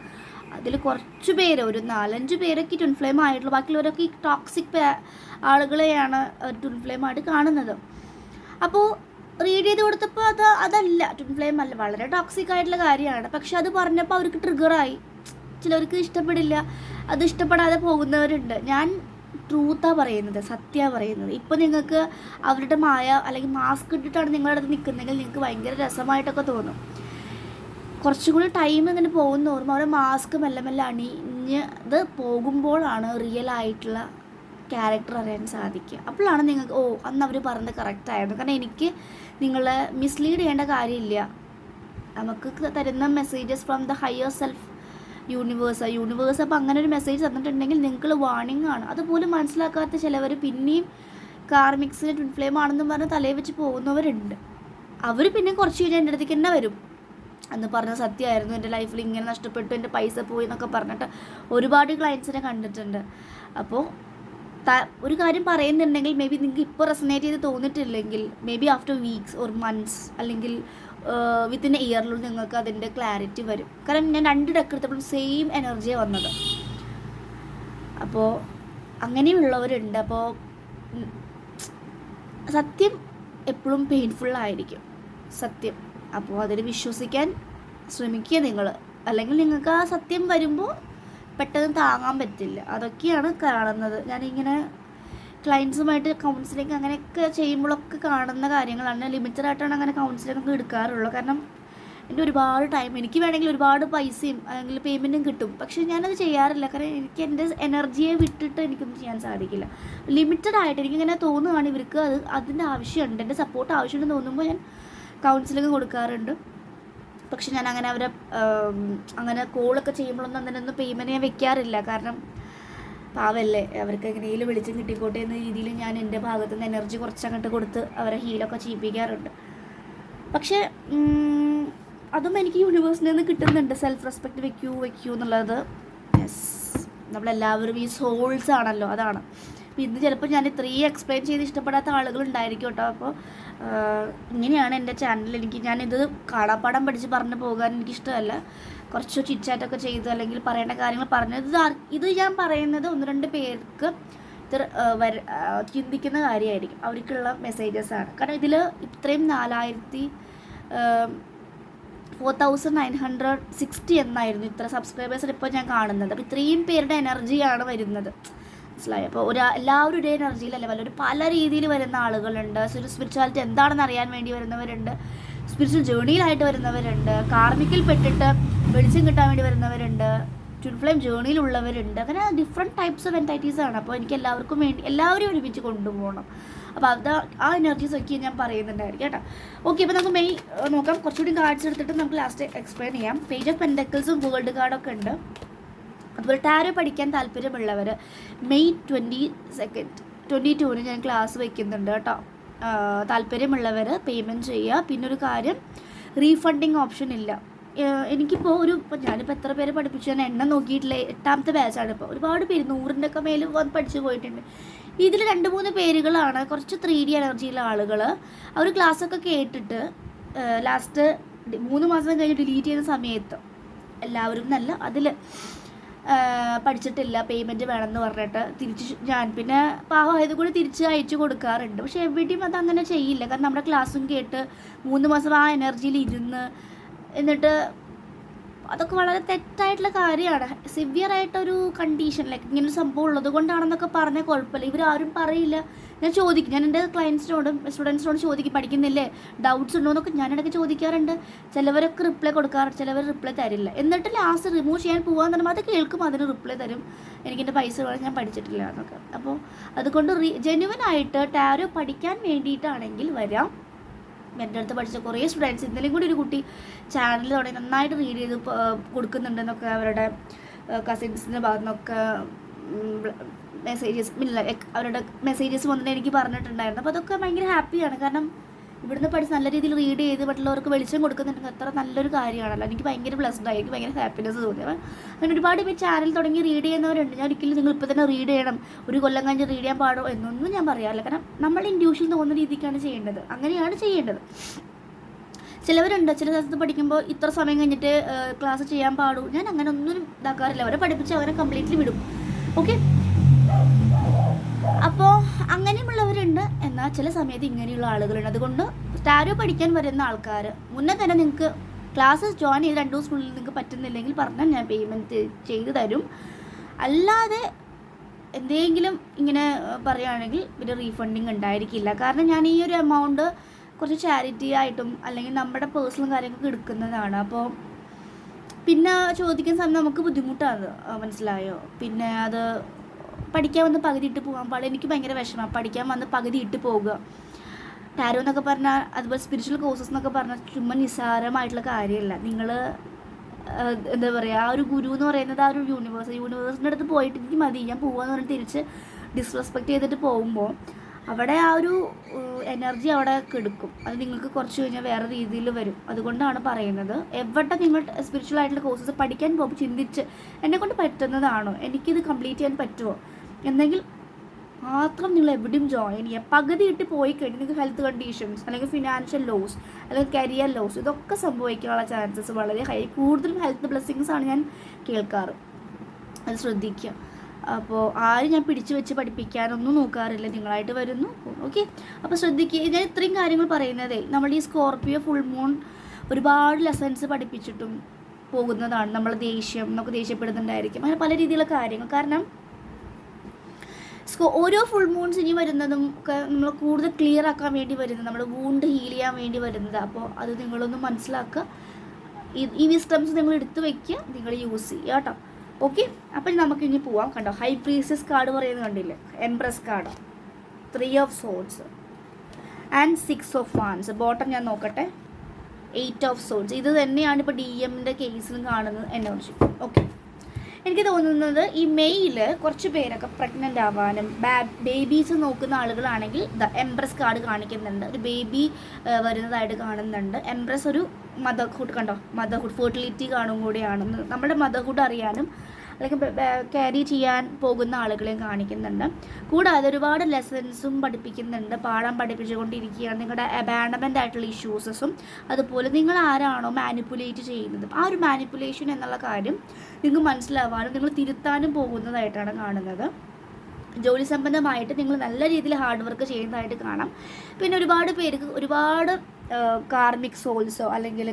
അതിൽ കുറച്ച് പേര്, ഒരു 4-5 പേരൊക്കെ ട്വിൻ ഫ്ലെയിം ആയിട്ടുള്ളൂ. ബാക്കിയുള്ളവരൊക്കെ ഈ ടോക്സിക് ആളുകളെയാണ് ട്വിൻ ഫ്ലെയിം ആയിട്ട് കാണുന്നത്. അപ്പോൾ റീഡ് ചെയ്ത് കൊടുത്തപ്പോൾ അതല്ല, ട്വിൻ ഫ്ലെയിം അല്ല, വളരെ ടോക്സിക് ആയിട്ടുള്ള കാര്യമാണ്. പക്ഷെ അത് പറഞ്ഞപ്പോൾ അവർക്ക് ട്രിഗറായി. ചിലവർക്ക് ഇഷ്ടപ്പെടില്ല, അത് ഇഷ്ടപ്പെടാതെ പോകുന്നവരുണ്ട്. ഞാൻ ട്രൂത്താണ് പറയുന്നത്, സത്യമാണ് പറയുന്നത്. ഇപ്പോൾ നിങ്ങൾക്ക് അവരുടെ മായ അല്ലെങ്കിൽ മാസ്ക് ഇട്ടിട്ടാണ് നിങ്ങളുടെ അടുത്ത് നിൽക്കുന്നതെങ്കിൽ നിങ്ങൾക്ക് ഭയങ്കര രസമായിട്ടൊക്കെ തോന്നും. കുറച്ചും കൂടി ടൈം ഇങ്ങനെ പോകുന്ന ഓർമ്മ അവരുടെ മാസ്ക് മെല്ലെ മെല്ലെ അണിഞ്ഞത് പോകുമ്പോഴാണ് റിയൽ ആയിട്ടുള്ള ക്യാരക്ടർ അറിയാൻ സാധിക്കുക. അപ്പോഴാണ് നിങ്ങൾക്ക് അന്ന് അവർ പറഞ്ഞത് കറക്റ്റായിരുന്നു. കാരണം എനിക്ക് നിങ്ങളെ മിസ്ലീഡ് ചെയ്യേണ്ട കാര്യമില്ല. നമുക്ക് തരുന്ന messages from the higher self universe. അപ്പോൾ അങ്ങനെ ഒരു മെസ്സേജ് തന്നിട്ടുണ്ടെങ്കിൽ നിങ്ങൾക്ക് വാർണിംഗ് ആണ്. അതുപോലും മനസ്സിലാക്കാത്ത ചിലവർ പിന്നെയും കാർമിക്സിന് ട്വിൻ ഫ്ലെയിം ആണെന്ന് പറഞ്ഞ് തലയിൽ വെച്ച് പോകുന്നവരുണ്ട്. അവർ പിന്നെ കുറച്ച് കഴിഞ്ഞാൽ എൻ്റെ അടുത്തേക്ക് തന്നെ വരും. അന്ന് പറഞ്ഞ സത്യമായിരുന്നു, എൻ്റെ ലൈഫിൽ ഇങ്ങനെ നഷ്ടപ്പെട്ടു, എൻ്റെ പൈസ പോയി എന്നൊക്കെ പറഞ്ഞിട്ട് ഒരുപാട് ക്ലയൻസിനെ കണ്ടിട്ടുണ്ട്. അപ്പോൾ ഒരു കാര്യം പറയുന്നുണ്ടെങ്കിൽ മേ ബി നിങ്ങൾക്ക് ഇപ്പോൾ റെസനേറ്റ് ചെയ്ത് തോന്നിയിട്ടില്ലെങ്കിൽ maybe after weeks or months അല്ലെങ്കിൽ വിത്തിൻ എ ഇയറിലും നിങ്ങൾക്ക് അതിൻ്റെ ക്ലാരിറ്റി വരും. കാരണം ഞാൻ 2 ഡെക്ക് എടുത്തപ്പോഴും സെയിം എനർജിയാണ് വന്നത്. അപ്പോൾ അങ്ങനെയുള്ളവരുണ്ട്. അപ്പോൾ സത്യം എപ്പോഴും പെയിൻഫുള്ളായിരിക്കും, സത്യം. അപ്പോൾ അതിൽ വിശ്വസിക്കാൻ ശ്രമിക്കുക നിങ്ങൾ. അല്ലെങ്കിൽ നിങ്ങൾക്ക് ആ സത്യം വരുമ്പോൾ പെട്ടെന്ന് താങ്ങാൻ പറ്റില്ല. അതൊക്കെയാണ് കാണുന്നത്. ഞാനിങ്ങനെ ക്ലയൻസുമായിട്ട് കൗൺസിലിംഗ് അങ്ങനെയൊക്കെ ചെയ്യുമ്പോഴൊക്കെ കാണുന്ന കാര്യങ്ങളാണ്. ലിമിറ്റഡായിട്ടാണ് അങ്ങനെ കൗൺസിലിംഗ് ഒക്കെ എടുക്കാറുള്ളൂ. കാരണം എൻ്റെ ഒരുപാട് ടൈം, എനിക്ക് വേണമെങ്കിൽ ഒരുപാട് പൈസയും അല്ലെങ്കിൽ പേയ്മെൻറ്റും കിട്ടും, പക്ഷേ ഞാനത് ചെയ്യാറില്ല. കാരണം എനിക്ക് എൻ്റെ എനർജിയെ വിട്ടിട്ട് എനിക്കൊന്നും ചെയ്യാൻ സാധിക്കില്ല. ലിമിറ്റഡായിട്ട് എനിക്കിങ്ങനെ തോന്നുകയാണ് ഇവർക്ക് അതിൻ്റെ ആവശ്യമുണ്ട്, എൻ്റെ സപ്പോർട്ട് ആവശ്യമുണ്ടെന്ന് തോന്നുമ്പോൾ ഞാൻ കൗൺസിലിംഗ് കൊടുക്കാറുണ്ട്. പക്ഷെ ഞാൻ അങ്ങനെ അവരെ അങ്ങനെ കോളൊക്കെ ചെയ്യുമ്പോഴൊന്നും അതിനൊന്നും പേയ്മെൻറ്റ് ഞാൻ വെക്കാറില്ല. കാരണം പാവല്ലേ, അവർക്ക് എങ്ങനെയും വെളിച്ചം കിട്ടിക്കോട്ടെ എന്ന രീതിയിൽ ഞാൻ എൻ്റെ ഭാഗത്തു നിന്ന് എനർജി കുറച്ചങ്ങോട്ട് കൊടുത്ത് അവരെ ഹീലൊക്കെ ചെയ്യിപ്പിക്കാറുണ്ട്. പക്ഷേ അതും എനിക്ക് യൂണിവേഴ്സിൽ നിന്ന് കിട്ടുന്നുണ്ട്. സെൽഫ് റെസ്പെക്റ്റ് വെക്കൂ എന്നുള്ളത്. യെസ്, നമ്മളെല്ലാവരും ഈ സോൾസ് ആണല്ലോ, അതാണ്. അപ്പോൾ ഇന്ന് ചിലപ്പോൾ ഞാൻ ഇത്രയും എക്സ്പ്ലെയിൻ ചെയ്ത് ഇഷ്ടപ്പെടാത്ത ആളുകളുണ്ടായിരിക്കും കേട്ടോ. അപ്പോൾ ഇങ്ങനെയാണ് എൻ്റെ ചാനൽ. ഞാനിത് കാണാപ്പാടം പഠിച്ച് പറഞ്ഞു പോകാൻ എനിക്കിഷ്ടമല്ല. കുറച്ച് ചിറ്റാറ്റൊക്കെ ചെയ്ത് അല്ലെങ്കിൽ പറയേണ്ട കാര്യങ്ങൾ പറഞ്ഞത് ഇത് ഞാൻ പറയുന്നത് 1-2 പേർക്ക് ചിന്തിക്കുന്ന കാര്യമായിരിക്കും, അവർക്കുള്ള മെസ്സേജസാണ്. കാരണം ഇതിൽ ഇത്രയും 4960 എന്നായിരുന്നു ഇത്ര സബ്സ്ക്രൈബേഴ്സിന് ഇപ്പോൾ ഞാൻ കാണുന്നത്. അപ്പോൾ ഇത്രയും പേരുടെ എനർജിയാണ് വരുന്നത്, മനസ്സിലായി. അപ്പോൾ എല്ലാവരും ഒരേ എനർജിയിലല്ല, വല്ലൊരു പല രീതിയിൽ വരുന്ന ആളുകളുണ്ട്. ഒരു സ്പിരിച്വാലിറ്റി എന്താണെന്ന് അറിയാൻ വേണ്ടി വരുന്നവരുണ്ട്, സ്പിരിച്വൽ ജേണിയിലായിട്ട് വരുന്നവരുണ്ട്, കാർമിക്കിൽ പെട്ടിട്ട് വെളിച്ചം കിട്ടാൻ വേണ്ടി വരുന്നവരുണ്ട്, ട്വിൻ ഫ്ലെയിം ജേണിയിലുള്ളവരുണ്ട്. അങ്ങനെ ഡിഫറെൻറ്റ് ടൈപ്സ് ഓഫ് എൻറ്റൈറ്റീസാണ്. അപ്പോൾ എനിക്ക് എല്ലാവർക്കും വേണ്ടി എല്ലാവരും ഒരുമിച്ച് കൊണ്ടുപോകണം. അപ്പോൾ ആ എനർജീസ് ഒക്കെ ഞാൻ പറയുന്നുണ്ടായിരിക്കും കേട്ടോ. ഓക്കെ, അപ്പോൾ നമുക്ക് മെയ് നോക്കാം. കുറച്ചുകൂടി കാർഡ്സ് എടുത്തിട്ട് നമുക്ക് ലാസ്റ്റ് എക്സ്പ്ലെയിൻ ചെയ്യാം. പേജ് ഓഫ് പെൻഡക്കിൾസും വേൾഡ് കാർഡൊക്കെ ഉണ്ട്. അതുപോലെ ടാരോ പഠിക്കാൻ താല്പര്യമുള്ളവർ മെയ് 22 ഞാൻ ക്ലാസ് വയ്ക്കുന്നുണ്ട് കേട്ടോ. താല്പര്യമുള്ളവർ പേയ്മെൻറ്റ് ചെയ്യുക. പിന്നൊരു കാര്യം, റീഫണ്ടിങ് ഓപ്ഷൻ ഇല്ല. എനിക്കിപ്പോൾ ഞാനിപ്പോൾ എത്ര പേരെ പഠിപ്പിച്ചു ഞാൻ എണ്ണം നോക്കിയിട്ടില്ല, 8ാമത്തെ ബാച്ചാണ് ഇപ്പോൾ. ഒരുപാട് പേര് 100ൻ്റെ ഒക്കെ മേലും വന്ന് പഠിച്ചു പോയിട്ടുണ്ട്. ഇതിൽ 2-3 പേരുകളാണ് കുറച്ച് 3D എനർജിയിലുള്ള ആളുകൾ. അവർ ക്ലാസ്സൊക്കെ കേട്ടിട്ട് ലാസ്റ്റ് 3 മാസം കഴിഞ്ഞ് ഡിലീറ്റ് ചെയ്യുന്ന സമയത്ത് എല്ലാവരും നല്ല അതിൽ പഠിച്ചിട്ടില്ല, പേയ്മെൻറ്റ് വേണമെന്ന് പറഞ്ഞിട്ട് ഞാൻ പിന്നെ പാവമായത് കൂടി തിരിച്ച് അയച്ചു കൊടുക്കാറുണ്ട്. പക്ഷേ എവിടെയും അതങ്ങനെ ചെയ്യില്ല. കാരണം നമ്മുടെ ക്ലാസ്സും കേട്ട് 3 മാസം ആ എനർജിയിൽ ഇരുന്ന് എന്നിട്ട് അതൊക്കെ വളരെ തെറ്റായിട്ടുള്ള കാര്യമാണ്. സിവിയറായിട്ടൊരു കണ്ടീഷൻ ലൈക്ക് ഇങ്ങനൊരു സംഭവം ഉള്ളത് കൊണ്ടാണെന്നൊക്കെ പറഞ്ഞാൽ കുഴപ്പമില്ല. ഇവരാരും പറയില്ല. ഞാൻ ചോദിക്കും, ഞാൻ എൻ്റെ ക്ലയൻസിനോടും സ്റ്റുഡൻസിനോടും ചോദിക്കും, പഠിക്കുന്നില്ലേ, ഡൗട്ട്സ് ഉണ്ടോ എന്നൊക്കെ ഞാൻ ഇടയ്ക്ക് ചോദിക്കാറുണ്ട്. ചിലവരൊക്കെ റിപ്ലൈ കൊടുക്കാറുണ്ട്, ചിലവർ റിപ്ലൈ തരില്ല. എന്നിട്ട് ലാസ്റ്റ് റിമൂവ് ചെയ്യാൻ പോകാൻ പറയുമ്പോൾ അത് കേൾക്കും, അതിന് റിപ്ലൈ തരും, എനിക്കെൻ്റെ പൈസ വേണം, ഞാൻ പഠിച്ചിട്ടില്ല എന്നൊക്കെ. അപ്പോൾ അതുകൊണ്ട് ജെന്യുവനായിട്ട് ടാരോ പഠിക്കാൻ വേണ്ടിയിട്ടാണെങ്കിൽ വരാം. എൻ്റെ അടുത്ത് പഠിച്ച കുറേ സ്റ്റുഡൻസ്, ഇന്നലെയും കൂടി ഒരു കുട്ടി ചാനൽ തുടങ്ങി നന്നായിട്ട് റീഡ് ചെയ്ത് കൊടുക്കുന്നുണ്ടെന്നൊക്കെ അവരുടെ കസിൻസിൻ്റെ ഭാഗത്തു നിന്നൊക്കെ അവരുടെ മെസ്സേജസ് വന്നിട്ട് എനിക്ക് പറഞ്ഞിട്ടുണ്ടായിരുന്നു. അപ്പോൾ അതൊക്കെ ഭയങ്കര ഹാപ്പിയാണ്. കാരണം ഇവിടുന്ന് പഠിച്ച് നല്ല രീതിയിൽ റീഡ് ചെയ്ത് മറ്റുള്ളവർക്ക് വെളിച്ചം കൊടുക്കുന്നുണ്ടെങ്കിൽ അത്ര നല്ലൊരു കാര്യമാണല്ലോ. എനിക്ക് ഭയങ്കര ബ്ലെസ്ഡ് എനിക്ക് ഭയങ്കര ഹാപ്പിനെസ് തോന്നി. അപ്പം അങ്ങനെ ഒരുപാട് പേര് ചാനൽ തുടങ്ങി റീഡ് ചെയ്യുന്നവരുണ്ട്. ഞാൻ ഒരിക്കലും നിങ്ങൾ ഇപ്പോൾ തന്നെ റീഡ് ചെയ്യണം, ഒരു കൊല്ലം കഴിഞ്ഞ് റീഡ് ചെയ്യാൻ പാടോ എന്നൊന്നും ഞാൻ പറയാറില്ല. കാരണം നമ്മൾ ഇൻഡ്യൂഷൻ തോന്നുന്ന രീതിക്കാണ് ചെയ്യേണ്ടത്, അങ്ങനെയാണ് ചെയ്യേണ്ടത്. ചിലവരുണ്ട് ചില സ്ഥലത്ത് പഠിക്കുമ്പോൾ ഇത്ര സമയം കഴിഞ്ഞിട്ട് ക്ലാസ് ചെയ്യാൻ പാടൂ. ഞാൻ അങ്ങനെ ഒന്നും ഇതാക്കാറില്ല. അവരെ പഠിപ്പിച്ച് അവരെ കംപ്ലീറ്റ്ലി വിടും. ഓക്കെ, അപ്പോൾ അങ്ങനെയുള്ളവരുണ്ട്. എന്നാൽ ചില സമയത്ത് ഇങ്ങനെയുള്ള ആളുകളുണ്ട്. അതുകൊണ്ട് ടാരോ പഠിക്കാൻ വരുന്ന ആൾക്കാർ മുന്നേ തന്നെ നിങ്ങൾക്ക് ക്ലാസ് ജോയിൻ ചെയ്ത് 2 ദിവസത്തിനുള്ളിൽ നിങ്ങൾക്ക് പറ്റുന്നില്ലെങ്കിൽ പറഞ്ഞാൽ ഞാൻ പേയ്മെൻറ്റ് ചെയ്ത് തരും. അല്ലാതെ എന്തെങ്കിലും ഇങ്ങനെ പറയുകയാണെങ്കിൽ പിന്നെ റീഫണ്ടിങ് ഉണ്ടായിരിക്കില്ല. കാരണം ഞാൻ ഈ ഒരു എമൗണ്ട് കുറച്ച് ചാരിറ്റി ആയിട്ടും അല്ലെങ്കിൽ നമ്മുടെ പേഴ്സണൽ കാര്യങ്ങൾക്ക് എടുക്കുന്നതാണ്. അപ്പോൾ പിന്നെ ചോദിക്കുന്ന സമയം നമുക്ക് ബുദ്ധിമുട്ടാണ്, മനസ്സിലായോ. പിന്നെ അത് പഠിക്കാൻ വന്ന് പകുതി ഇട്ട് പോകാൻ പാടില്ല. എനിക്ക് ഭയങ്കര വിഷമമാണ് പഠിക്കാൻ വന്ന് പകുതി ഇട്ട് പോകുക. ടാരോ എന്നൊക്കെ പറഞ്ഞാൽ അതുപോലെ സ്പിരിച്വൽ കോഴ്സസ് എന്നൊക്കെ പറഞ്ഞാൽ ചുമ്മാ നിസ്സാരമായിട്ടുള്ള കാര്യമല്ല. നിങ്ങൾ എന്താ പറയുക, ആ ഒരു ഗുരു എന്ന് പറയുന്നത് ആ ഒരു യൂണിവേഴ്സിൻ്റെ അടുത്ത് പോയിട്ട് എനിക്ക് മതി, ഞാൻ പോകാമെന്ന് പറഞ്ഞിട്ട് തിരിച്ച് ഡിസ്റെസ്പെക്റ്റ് ചെയ്തിട്ട് പോകുമ്പോൾ അവിടെ ആ ഒരു എനർജി അവിടെ കെടുക്കും. അത് നിങ്ങൾക്ക് കുറച്ച് കഴിഞ്ഞാൽ വേറെ രീതിയിൽ വരും. അതുകൊണ്ടാണ് പറയുന്നത്, എവിടെ നിങ്ങൾ സ്പിരിച്വൽ ആയിട്ടുള്ള കോഴ്സസ് പഠിക്കാൻ പോകുമ്പോൾ ചിന്തിച്ച് എന്നെക്കൊണ്ട് പറ്റുന്നതാണോ, എനിക്കിത് കംപ്ലീറ്റ് ചെയ്യാൻ പറ്റുമോ എന്നെങ്കിൽ മാത്രം നിങ്ങൾ എവിടെയും ജോയിൻ ചെയ്യുക. പകുതി ഇട്ട് പോയി കഴിഞ്ഞാൽ നിങ്ങൾക്ക് ഹെൽത്ത് കണ്ടീഷൻസ് അല്ലെങ്കിൽ ഫിനാൻഷ്യൽ ലോസ് അല്ലെങ്കിൽ കരിയർ ലോസ് ഇതൊക്കെ സംഭവിക്കാനുള്ള ചാൻസസ് വളരെ ഹൈ. കൂടുതലും ഹെൽത്ത് ബ്ലെസ്സിങ്സ് ആണ് ഞാൻ കേൾക്കാറ്. അത് ശ്രദ്ധിക്കുക. അപ്പോൾ ആരും ഞാൻ പിടിച്ചു വെച്ച് പഠിപ്പിക്കാനൊന്നും നോക്കാറില്ല, നിങ്ങളായിട്ട് വരുന്നു. ഓക്കെ, അപ്പോൾ ശ്രദ്ധിക്കുക. ഞാൻ ഇത്രയും കാര്യങ്ങൾ പറയുന്നതേ നമ്മുടെ ഈ സ്കോർപ്പിയോ ഫുൾ മൂൺ ഒരുപാട് ലെസൺസ് പഠിപ്പിച്ചിട്ടും പോകുന്നതാണ്. നമ്മൾ ദേഷ്യം, നമുക്ക് ദേഷ്യപ്പെടുന്നുണ്ടായിരിക്കും, അങ്ങനെ പല രീതിയിലുള്ള കാര്യങ്ങൾ. കാരണം ഓരോ ഫുൾ മൂൺസ് ഇനി വരുന്നതും ഒക്കെ നമ്മൾ കൂടുതൽ ക്ലിയർ ആക്കാൻ വേണ്ടി വരുന്നത്, നമ്മുടെ വൂണ്ട് ഹീൽ ചെയ്യാൻ വേണ്ടി വരുന്നത്. അപ്പോൾ അത് നിങ്ങളൊന്ന് മനസ്സിലാക്കുക. ഈ വിസ്റ്റംസ് നിങ്ങൾ എടുത്തു വയ്ക്കുക, നിങ്ങൾ യൂസ് ചെയ്യുക കേട്ടോ. ഓക്കെ, അപ്പം നമുക്ക് ഇനി പോവാം. കണ്ടോ, ഹൈ പ്രീസ്റ്റസ് കാർഡ് പറയുന്നത് കണ്ടില്ലേ, empress card, 3 of swords and 6 of wands. Bottom ഞാൻ നോക്കട്ടെ, 8 ഓഫ് സോർഡ്സ്. ഇത് തന്നെയാണ് ഇപ്പോൾ DMൻ്റെ കേസിലും കാണുന്നത് എനർജി. ഓക്കെ, എനിക്ക് തോന്നുന്നത് ഈ മെയിൽ കുറച്ച് പേരൊക്കെ പ്രഗ്നൻ്റ് ആവാനും ബേബീസ് നോക്കുന്ന ആളുകളാണെങ്കിൽ എംപ്രസ് കാർഡ് കാണിക്കുന്നുണ്ട്. ഒരു ബേബി വരുന്നതായിട്ട് കാണുന്നുണ്ട്. എംപ്രസ് ഒരു മദർഹുഡ്, കണ്ടോ, മദർഹുഡ് ഫെർട്ടിലിറ്റി കാണും കൂടിയാണ്. നമ്മുടെ മദർഹുഡ് അറിയാനും അല്ലെങ്കിൽ ക്യാരി ചെയ്യാൻ പോകുന്ന ആളുകളെയും കാണിക്കുന്നുണ്ട്. കൂടാതെ ഒരുപാട് ലെസൺസും പഠിപ്പിക്കുന്നുണ്ട്, പാഠം പഠിപ്പിച്ചുകൊണ്ടിരിക്കുകയാണ്. നിങ്ങളുടെ അബാൻഡമെൻ്റ് ആയിട്ടുള്ള ഇഷ്യൂസസും അതുപോലെ നിങ്ങൾ ആരാണോ മാനിപ്പുലേറ്റ് ചെയ്യുന്നത് ആ ഒരു മാനിപ്പുലേഷൻ എന്നുള്ള കാര്യം നിങ്ങൾക്ക് മനസ്സിലാവാനും നിങ്ങൾ തിരുത്താനും പോകുന്നതായിട്ടാണ് കാണുന്നത്. ജോലി സംബന്ധമായിട്ട് നിങ്ങൾ നല്ല രീതിയിൽ ഹാർഡ് വർക്ക് ചെയ്യുന്നതായിട്ട് കാണാം. പിന്നെ ഒരുപാട് പേർക്ക് ഒരുപാട് കാർമിക് സോൾസോ അല്ലെങ്കിൽ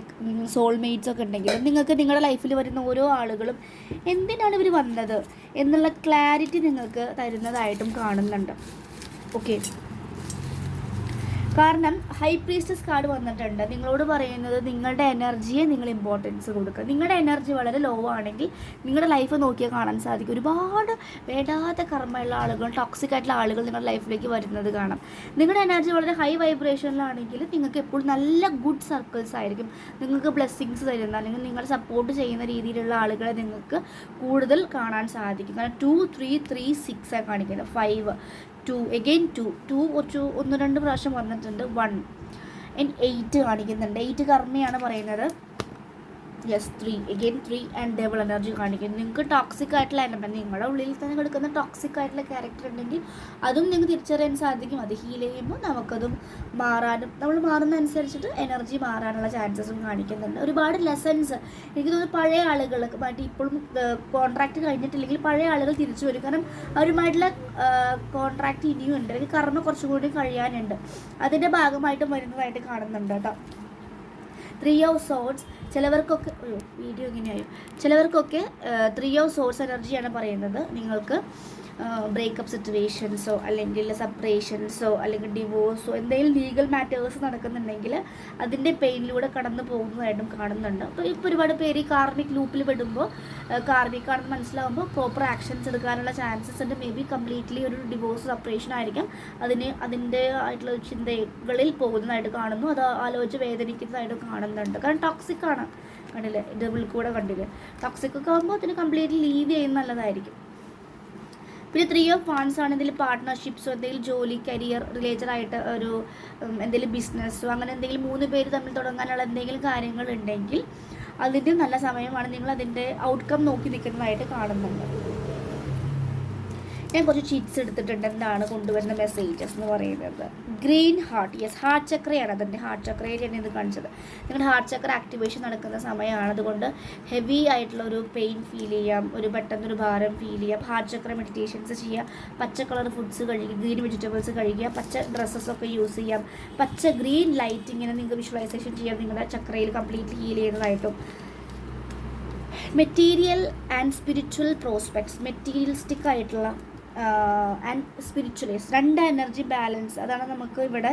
സോൾമേറ്റ്സോ ഒക്കെ ഉണ്ടെങ്കിൽ നിങ്ങൾക്ക് നിങ്ങളുടെ ലൈഫിൽ വരുന്ന ഓരോ ആളുകളും എന്തിനാണ് ഇവർ വന്നത് എന്നുള്ള ക്ലാരിറ്റി നിങ്ങൾക്ക് തരുന്നതായിട്ടും കാണുന്നുണ്ട്. ഓക്കെ, കാരണം ഹൈ പ്രീസ്റ്റസ് കാർഡ് വന്നിട്ടുണ്ട്. നിങ്ങളോട് പറയുന്നത് നിങ്ങളുടെ എനർജിയെ നിങ്ങൾ ഇമ്പോർട്ടൻസ് കൊടുക്കുക. നിങ്ങളുടെ എനർജി വളരെ ലോ ആണെങ്കിൽ നിങ്ങളുടെ ലൈഫ് നോക്കിയാൽ കാണാൻ സാധിക്കും. ഒരുപാട് വേണ്ടാത്ത കർമ്മമുള്ള ആളുകൾ, ടോക്സിക് ആയിട്ടുള്ള ആളുകൾ നിങ്ങളുടെ ലൈഫിലേക്ക് വരുന്നത് കാണാം. നിങ്ങളുടെ എനർജി വളരെ ഹൈ വൈബ്രേഷനിലാണെങ്കിൽ നിങ്ങൾക്ക് എപ്പോഴും നല്ല ഗുഡ് സർക്കിൾസ് ആയിരിക്കും. നിങ്ങൾക്ക് ബ്ലെസ്സിങ്സ് തരുന്ന അല്ലെങ്കിൽ നിങ്ങൾ സപ്പോർട്ട് ചെയ്യുന്ന രീതിയിലുള്ള ആളുകളെ നിങ്ങൾക്ക് കൂടുതൽ കാണാൻ സാധിക്കും. കാരണം 2, 3, 3, 6 ആണ് കാണിക്കുന്നത്. 5, 2, again 2 1-2 പ്രാവശ്യം വന്നിട്ടുണ്ട്. 1 and 8 കാണിക്കുന്നുണ്ട്. 8 കർമ്മയാണ് പറയുന്നത്. Yes, 3 again 3 and double energy കാണിക്കുന്നു. നിങ്ങൾക്ക് ടോക്സിക് ആയിട്ടുള്ള എലമെൻറ്റ് നിങ്ങളുടെ ഉള്ളിൽ തന്നെ കിടക്കുന്ന ടോക്സിക് ആയിട്ടുള്ള ക്യാരക്ടർ ഉണ്ടെങ്കിൽ അതും നിങ്ങൾക്ക് തിരിച്ചറിയാൻ സാധിക്കും. അത് ഹീൽ ചെയ്യുമ്പോൾ നമുക്കതും മാറാനും നമ്മൾ മാറുന്ന അനുസരിച്ചിട്ട് എനർജി മാറാനുള്ള ചാൻസസും കാണിക്കുന്നുണ്ട്. ഒരുപാട് ലെസൺസ് എനിക്ക് തോന്നുന്നു പഴയ ആളുകൾക്ക് മാറ്റി ഇപ്പോഴും കോൺട്രാക്റ്റ് കഴിഞ്ഞിട്ടില്ലെങ്കിൽ പഴയ ആളുകൾ തിരിച്ചു വരും. കാരണം അവരുമായിട്ടുള്ള കോൺട്രാക്റ്റ് ഇനിയും ഉണ്ട്, അല്ലെങ്കിൽ കർമ്മ കുറച്ചുകൂടി കഴിയാനുണ്ട്. അതിൻ്റെ ഭാഗമായിട്ടും വരുന്നതായിട്ട് കാണുന്നുണ്ട് കേട്ടോ. 3 ഓഫ് സോർഡ്സ് ചിലവർക്കൊക്കെ വീഡിയോ ഇങ്ങനെയായോ, ചിലവർക്കൊക്കെ 3 ഓഫ് സോർഡ്സ് എനർജിയാണ് പറയുന്നത്. നിങ്ങൾക്ക് ബ്രേക്കപ്പ് സിറ്റുവേഷൻസോ അല്ലെങ്കിൽ സെപ്പറേഷൻസോ അല്ലെങ്കിൽ ഡിവോഴ്സോ എന്തെങ്കിലും ലീഗൽ മാറ്റേഴ്സ് നടക്കുന്നുണ്ടെങ്കിൽ അതിൻ്റെ പെയിനിലൂടെ കടന്നു പോകുന്നതായിട്ടും കാണുന്നുണ്ട്. അപ്പോൾ ഇപ്പോൾ ഒരുപാട് പേര് ഈ കാർമിക് ലൂപ്പിൽ പെടുമ്പോൾ കാർമിക്കാണെന്ന് മനസ്സിലാകുമ്പോൾ പ്രോപ്പർ ആക്ഷൻസ് എടുക്കാനുള്ള ചാൻസസ് ഉണ്ട്. മേ ബി കംപ്ലീറ്റ്ലി ഒരു ഡിവോഴ്സ് സെപ്പറേഷൻ ആയിരിക്കും. അതിൻ്റെ ആയിട്ടുള്ള ചിന്തകളിൽ പോകുന്നതായിട്ട് കാണുന്നു. അത് ആലോചിച്ച് വേദനിക്കുന്നതായിട്ട് കാണുന്നുണ്ട്. കാരണം ടോക്സിക് ആണ്, കണ്ടില്ലേ, ഡബിൾ കൂടെ കണ്ടില്ലേ. ടോക്സിക് ഒക്കെ ആകുമ്പോൾ അതിന് കംപ്ലീറ്റ്ലി ലീവ് ചെയ്യുന്ന നല്ലതായിരിക്കും. പിന്നെ 3 ഓഫ് വാൻസ് ആണ് എന്തെങ്കിലും പാർട്ട്ണർഷിപ്സോ എന്തെങ്കിലും ജോലി കരിയർ റിലേറ്റഡ് ആയിട്ട് ഒരു എന്തെങ്കിലും ബിസിനസ്സോ അങ്ങനെ എന്തെങ്കിലും 3 പേര് തമ്മിൽ തുടങ്ങാനുള്ള എന്തെങ്കിലും കാര്യങ്ങളുണ്ടെങ്കിൽ അതിൻ്റെ നല്ല സമയമാണ്. നിങ്ങൾ അതിൻ്റെ ഔട്ട്കം നോക്കി നിൽക്കുന്നതായിട്ട് കാണുന്നുണ്ട്. ഞാൻ കുറച്ച് ചീറ്റ്സ് എടുത്തിട്ടുണ്ട്. എന്താണ് കൊണ്ടുവരുന്ന മെസ്സേജസ് എന്ന് പറയുന്നത്. ഗ്രീൻ ഹാർട്ട്, യെസ്, ഹാർട്ട് ചക്രയാണ്. അതിൻ്റെ ഹാർട്ട് ചക്രയെ ഞാൻ ഇത് കാണിച്ചത്. നിങ്ങളുടെ ഹാർട്ട് ചക്ര ആക്ടിവേഷൻ നടക്കുന്ന സമയമാണ്. അതുകൊണ്ട് ഹെവി ആയിട്ടുള്ള ഒരു പെയിൻ ഫീൽ ചെയ്യാം, ഒരു പെട്ടെന്നൊരു ഭാരം ഫീൽ ചെയ്യാം. ഹാർട്ട് ചക്ര മെഡിറ്റേഷൻസ് ചെയ്യുക, പച്ച കളർ ഫുഡ്സ് കഴിക്കുക, ഗ്രീൻ വെജിറ്റബിൾസ് കഴിക്കുക, പച്ച ഡ്രസ്സസൊക്കെ യൂസ് ചെയ്യാം, പച്ച ഗ്രീൻ ലൈറ്റ് ഇങ്ങനെ നിങ്ങൾക്ക് വിഷ്വലൈസേഷൻ ചെയ്യാം. നിങ്ങളുടെ ചക്രയിൽ കംപ്ലീറ്റ്ലി ഹീൽ ചെയ്യുന്നതായിട്ടും. Material and spiritual prospects, materialistic ആയിട്ടുള്ള ആൻഡ് സ്പിരിച്വലിസ്റ്റ്, 2 എനർജി ബാലൻസ്. അതാണ് നമുക്ക് ഇവിടെ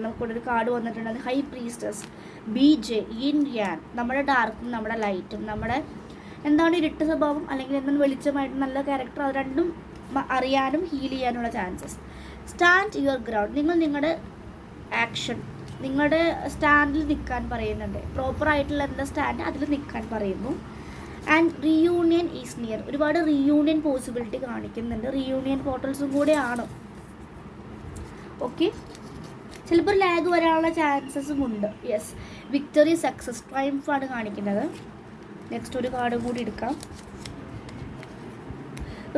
നമുക്കിവിടെ ഒരു കാർഡ് വന്നിട്ടുണ്ട്. അത് ഹൈ പ്രീസ്റ്റസ്, BJ, യിൻ യാൻ, നമ്മുടെ ഡാർക്കും നമ്മുടെ ലൈറ്റും, നമ്മുടെ എന്താണ് ഇരുട്ട് സ്വഭാവം അല്ലെങ്കിൽ എന്താണ് വെളിച്ചമായിട്ട് നല്ല ക്യാരക്ടർ, അത് രണ്ടും അറിയാനും ഹീൽ ചെയ്യാനുള്ള ചാൻസസ്. സ്റ്റാൻഡ് യുവർ ഗ്രൗണ്ട്, നിങ്ങൾ നിങ്ങളുടെ ആക്ഷൻ നിങ്ങളുടെ സ്റ്റാൻഡിൽ നിൽക്കാൻ പറയുന്നുണ്ട്. പ്രോപ്പറായിട്ടുള്ള എന്താ സ്റ്റാൻഡ് അതിൽ നിൽക്കാൻ പറയുന്നു. ആൻഡ് റീയൂണിയൻ ഈസ് നിയർ, ഒരുപാട് റീയൂണിയൻ പോസിബിലിറ്റി കാണിക്കുന്നുണ്ട്. റീയൂണിയൻ പോർട്ടൽസും കൂടെയാണ്. ഓക്കെ, ചിലപ്പോൾ ലാഗ് വരാനുള്ള ചാൻസസും ഉണ്ട്. യെസ്, വിക്ടറി, സക്സസ്, ട്രയംഫാണ് കാണിക്കുന്നത്. നെക്സ്റ്റ് ഒരു കാർഡും കൂടി എടുക്കാം.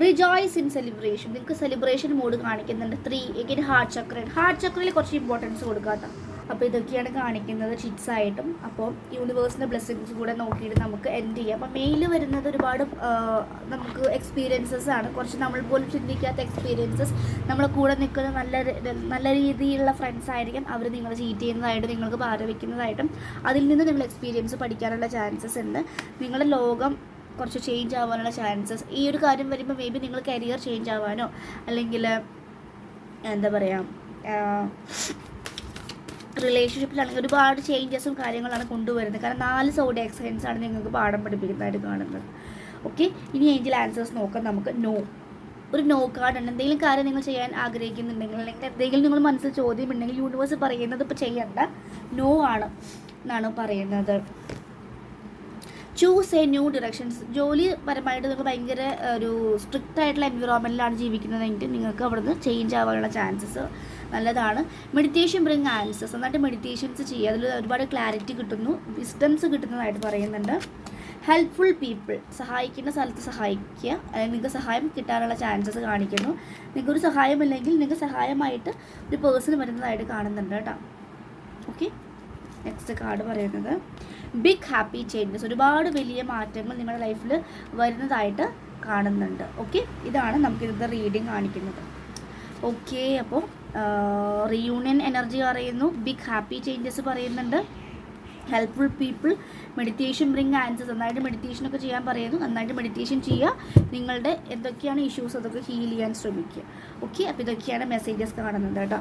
റിജോയ്സ് ഇൻ സെലിബ്രേഷൻ, നിങ്ങൾക്ക് സെലിബ്രേഷൻ മൂഡ് കാണിക്കുന്നുണ്ട്. 3 എഗെയിൻ ഹാർട്ട് ചക്രയിൽ കുറച്ച് ഇമ്പോർട്ടൻസ് കൊടുക്കാം കേട്ടോ. അപ്പോൾ ഇതൊക്കെയാണ് കാണിക്കുന്നത് ചിറ്റ്സ് ആയിട്ടും. അപ്പോൾ യൂണിവേഴ്സിൻ്റെ ബ്ലെസ്സിങ്സ് കൂടെ നോക്കിയിട്ട് നമുക്ക് എൻഡ് ചെയ്യാം. അപ്പോൾ മെയിൽ വരുന്നത് ഒരുപാട് നമുക്ക് എക്സ്പീരിയൻസസ് ആണ്, കുറച്ച് നമ്മൾ പോലും ചിന്തിക്കാത്ത എക്സ്പീരിയൻസസ്. നമ്മളെ കൂടെ നിൽക്കുന്ന നല്ല രീതിയിലുള്ള ഫ്രണ്ട്സ് ആയിരിക്കും. അവർ നിങ്ങൾ ചീറ്റ് ചെയ്യുന്നതായിട്ടും നിങ്ങൾക്ക് ഭാര വയ്ക്കുന്നതായിട്ടും അതിൽ നിന്ന് നിങ്ങൾ എക്സ്പീരിയൻസ് പഠിക്കാനുള്ള ചാൻസസ് ഉണ്ട്. നിങ്ങളുടെ ലോകം കുറച്ച് ചേഞ്ച് ആവാനുള്ള ചാൻസസ് ഈ ഒരു കാര്യം വരുമ്പോൾ മേ ബി നിങ്ങൾ കരിയർ ചേഞ്ച് ആവാനോ അല്ലെങ്കിൽ എന്താ പറയുക റിലേഷൻഷിപ്പിലാണെങ്കിൽ ഒരുപാട് ചേഞ്ചസും കാര്യങ്ങളാണ് കൊണ്ടുവരുന്നത്. കാരണം 4 സോഡിയാക് സൈൻസ് ആണ് നിങ്ങൾക്ക് പാഠം പഠിപ്പിക്കുന്നതായിട്ട് കാണുന്നത്. ഓക്കെ, ഇനി ഏഞ്ചൽ ആൻസേഴ്സ് നോക്കാം നമുക്ക്. ഒരു നോ കാർഡ് ഉണ്ട്. എന്തെങ്കിലും കാര്യം നിങ്ങൾ ചെയ്യാൻ ആഗ്രഹിക്കുന്നുണ്ടെങ്കിൽ അല്ലെങ്കിൽ എന്തെങ്കിലും നിങ്ങൾ മനസ്സിൽ ചോദ്യം ഉണ്ടെങ്കിൽ യൂണിവേഴ്സ് പറയുന്നത് ഇപ്പോൾ ചെയ്യണ്ട, നോ ആണ് എന്നാണ് പറയുന്നത്. Choose A new directions. ജോലി പരമായിട്ട് നിങ്ങൾ ഭയങ്കര ഒരു സ്ട്രിക്റ്റ് ആയിട്ടുള്ള എൻവിറോൺമെൻറ്റിലാണ് ജീവിക്കുന്നതെങ്കിൽ നിങ്ങൾക്ക് അവിടുന്ന് ചേഞ്ച് ആവാനുള്ള ചാൻസസ് നല്ലതാണ്. Meditation bring answers. നന്നായിട്ട് മെഡിറ്റേഷൻസ് ചെയ്യുക, അതിൽ ഒരുപാട് ക്ലാരിറ്റി കിട്ടുന്നു, വിസ്ഡംസ് കിട്ടുന്നതായിട്ട് പറയുന്നുണ്ട്. ഹെൽപ്ഫുൾ പീപ്പിൾ, സഹായിക്കുന്ന സ്ഥലത്ത് സഹായിക്കുക, അല്ലെങ്കിൽ നിങ്ങൾക്ക് സഹായം കിട്ടാനുള്ള ചാൻസസ് കാണിക്കുന്നു. നിങ്ങൾക്കൊരു സഹായമില്ലെങ്കിൽ നിങ്ങൾക്ക് സഹായമായിട്ട് ഒരു പേഴ്സൺ വരുന്നതായിട്ട് കാണുന്നുണ്ട് കേട്ടോ. ഓക്കെ, നെക്സ്റ്റ് കാർഡ് പറയുന്നത് ബിഗ് ഹാപ്പി ചേഞ്ചസ്. ഒരുപാട് വലിയ മാറ്റങ്ങൾ നിങ്ങളുടെ ലൈഫിൽ വരുന്നതായിട്ട് കാണുന്നുണ്ട്. ഓക്കെ, ഇതാണ് നമുക്കിന്നത്തെ റീഡിങ് കാണിക്കുന്നത്. ഓക്കെ, അപ്പോൾ റീയൂണിയൻ എനർജി പറയുന്നു, ബിഗ് ഹാപ്പി ചേഞ്ചസ് പറയുന്നുണ്ട്, helpful people, meditation bring answers. നന്നായിട്ട് മെഡിറ്റേഷനൊക്കെ ചെയ്യാൻ പറയുന്നു. നന്നായിട്ട് മെഡിറ്റേഷൻ ചെയ്യുക, നിങ്ങളുടെ എന്തൊക്കെയാണ് ഇഷ്യൂസ് അതൊക്കെ ഹീൽ ചെയ്യാൻ ശ്രമിക്കുക. ഓക്കെ, അപ്പോൾ ഇതൊക്കെയാണ് മെസ്സേജസ് കാണുന്നത് കേട്ടോ.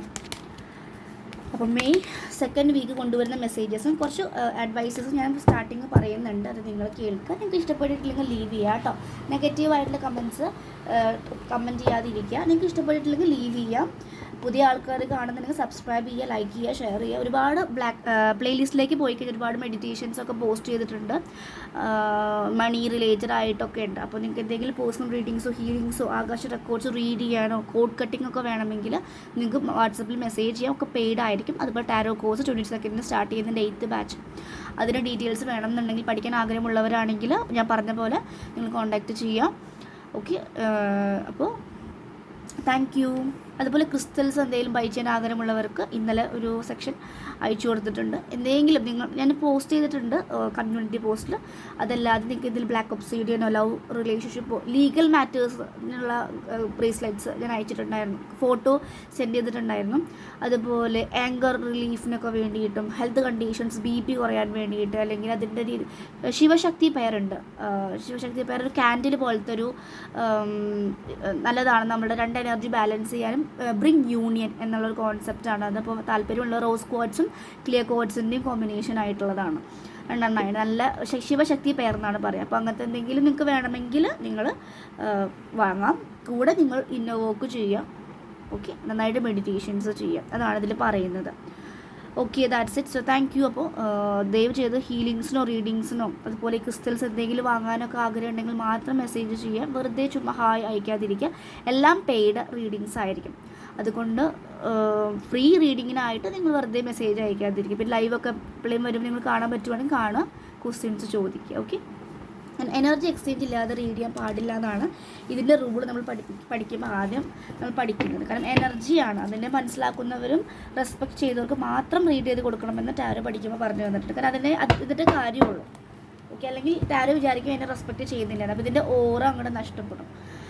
അപ്പോൾ മെയ് 2nd വീക്ക് കൊണ്ടുവരുന്ന മെസ്സേജസും കുറച്ച് അഡ്വൈസസും ഞാൻ സ്റ്റാർട്ടിങ് പറയുന്നുണ്ട്. അത് നിങ്ങൾ കേൾക്കുക. നിങ്ങൾക്ക് ഇഷ്ടപ്പെട്ടിട്ടില്ലെങ്കിൽ ലീവ് ചെയ്യുക കേട്ടോ. നെഗറ്റീവായിട്ടുള്ള കമൻറ്റ് ചെയ്യാതിരിക്കുക. നിങ്ങൾക്ക് ഇഷ്ടപ്പെട്ടിട്ടില്ലെങ്കിൽ ലീവ് ചെയ്യാം. പുതിയ ആൾക്കാർ കാണുന്നുണ്ടെങ്കിൽ സബ്സ്ക്രൈബ് ചെയ്യുക, ലൈക്ക് ചെയ്യുക, ഷെയർ ചെയ്യുക. ഒരുപാട് പ്ലേലിസ്റ്റിലേക്ക് പോയി കഴിഞ്ഞാൽ ഒരുപാട് മെഡിറ്റേഷൻസൊക്കെ പോസ്റ്റ് ചെയ്തിട്ടുണ്ട്, മണി റിലേറ്റഡ് ആയിട്ടൊക്കെ ഉണ്ട്. അപ്പോൾ നിങ്ങൾക്ക് എന്തെങ്കിലും പേഴ്സണൽ റീഡിങ്സോ ഹീലിങ്സോ ആകാശ റെക്കോർഡ്സ് റീഡ് ചെയ്യാനോ കോഡ് കട്ടിംഗ് ഒക്കെ വേണമെങ്കിൽ നിങ്ങൾക്ക് വാട്സപ്പിൽ മെസ്സേജ് ചെയ്യാം. ഒക്കെ പെയ്ഡ് ആയിരിക്കും. അതുപോലെ ടാരോ കോഴ്സ് 22 സ്റ്റാർട്ട് ചെയ്യുന്നതിൻ്റെ 8th ബാച്ച്. അതിൻ്റെ ഡീറ്റെയിൽസ് വേണമെന്നുണ്ടെങ്കിൽ പഠിക്കാൻ ആഗ്രഹമുള്ളവരാണെങ്കിൽ ഞാൻ പറഞ്ഞ പോലെ നിങ്ങൾ കോൺടാക്റ്റ് ചെയ്യാം. ഓക്കെ, അപ്പോൾ താങ്ക് യു. അതുപോലെ ക്രിസ്റ്റൽസ് എന്തെങ്കിലും ബൈ ചെയ്യാൻ ആഗ്രഹമുള്ളവർക്ക് ഇന്നലെ ഒരു സെക്ഷൻ അയച്ചു കൊടുത്തിട്ടുണ്ട്. എന്തെങ്കിലും ഞാൻ പോസ്റ്റ് ചെയ്തിട്ടുണ്ട് കമ്മ്യൂണിറ്റി പോസ്റ്റിൽ. അതല്ലാതെ നിങ്ങൾക്ക് ഇതിൽ ബ്ലാക്ക് ഒബ്സിഡിയനോ ലവ് റിലേഷൻഷിപ്പോ ലീഗൽ മാറ്റേഴ്സിനുള്ള ബ്രേസ്ലെറ്റ്സ് ഞാൻ അയച്ചിട്ടുണ്ടായിരുന്നു, ഫോട്ടോ സെൻഡ് ചെയ്തിട്ടുണ്ടായിരുന്നു. അതുപോലെ ആങ്കർ റിലീഫിനൊക്കെ വേണ്ടിയിട്ടും ഹെൽത്ത് കണ്ടീഷൻസ് BP കുറയാൻ വേണ്ടിയിട്ട് അല്ലെങ്കിൽ അതിൻ്റെ ശിവശക്തി പെയറുണ്ട്. ശിവശക്തി പെയർ ഒരു ക്യാൻഡിൽ പോലത്തെ ഒരു നല്ലതാണ്, നമ്മുടെ 2 എനർജി ബാലൻസ് ചെയ്യാനും ബ്രിങ് യൂണിയൻ എന്നുള്ളൊരു കോൺസെപ്റ്റാണ്. അതപ്പോൾ താല്പര്യമുള്ള റോസ് ക്വാർട്സും ക്ലിയർ ക്വാർട്സിൻ്റെയും കോമ്പിനേഷൻ ആയിട്ടുള്ളതാണ്. 2 നല്ല ശിവശക്തി പെയർന്നാണ് പറയുക. അപ്പോൾ അങ്ങനത്തെ എന്തെങ്കിലും നിങ്ങൾക്ക് വേണമെങ്കിൽ നിങ്ങൾ വാങ്ങാം. കൂടെ നിങ്ങൾ ഇന്നോവോക്ക് ചെയ്യാം. ഓക്കെ, നന്നായിട്ട് മെഡിറ്റേഷൻസ് ചെയ്യാം, അതാണ് ഇതിൽ പറയുന്നത്. Okay, that's it. So thank U. അപ്പോൾ ദയവ് ചെയ്ത് ഹീലിങ്സിനോ റീഡിങ്സിനോ അതുപോലെ ക്രിസ്റ്റൽസ് എന്തെങ്കിലും വാങ്ങാനൊക്കെ ആഗ്രഹം ഉണ്ടെങ്കിൽ മാത്രം മെസ്സേജ് ചെയ്യാം. വെറുതെ ചുമ്മാ ഹായ് അയക്കാതിരിക്കുക. എല്ലാം പെയ്ഡ് റീഡിങ്സ് ആയിരിക്കും. അതുകൊണ്ട് ഫ്രീ റീഡിങ്ങിനായിട്ട് നിങ്ങൾ വെറുതെ മെസ്സേജ് അയക്കാതിരിക്കും. പിന്നെ ലൈവൊക്കെ എപ്പോഴും വരും, നിങ്ങൾ കാണാൻ പറ്റുവാണെങ്കിൽ കാണുക, ക്വസ്റ്റ്യൻസ് ചോദിക്കുക. ഓക്കെ, എനർജി എക്സ്ചേഞ്ച് ഇല്ലാതെ റീഡ് ചെയ്യാൻ പാടില്ല എന്നാണ് ഇതിൻ്റെ റൂൾ. നമ്മൾ പഠിക്കുമ്പോൾ ആദ്യം നമ്മൾ പഠിക്കുന്നത്. കാരണം എനർജിയാണ്, അതിനെ മനസ്സിലാക്കുന്നവരും റെസ്പെക്ട് ചെയ്തവർക്ക് മാത്രം റീഡ് ചെയ്ത് കൊടുക്കണമെന്ന് ടാരോ പഠിക്കുമ്പോൾ പറഞ്ഞു തന്നിട്ടുണ്ട്. കാരണം ഇതിൻ്റെ കാര്യമുള്ളൂ. ഓക്കെ, അല്ലെങ്കിൽ ടാരോ വിചാരിക്കും എന്നെ റെസ്പെക്റ്റ് ചെയ്യുന്നില്ല, അപ്പോൾ ഇതിൻ്റെ ഓറ അങ്ങോട്ട് നഷ്ടപ്പെടും.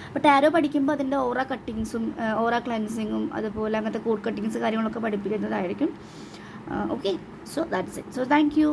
അപ്പോൾ ടാരോ പഠിക്കുമ്പോൾ അതിൻ്റെ ഓറ കട്ടിങ്സും ഓറ ക്ലെൻസിങ്ങും അതുപോലെ അങ്ങനത്തെ കോഡ് കട്ടിങ്സ് കാര്യങ്ങളൊക്കെ പഠിപ്പിക്കുന്നതായിരിക്കും. Okay, so that's it. So thank U.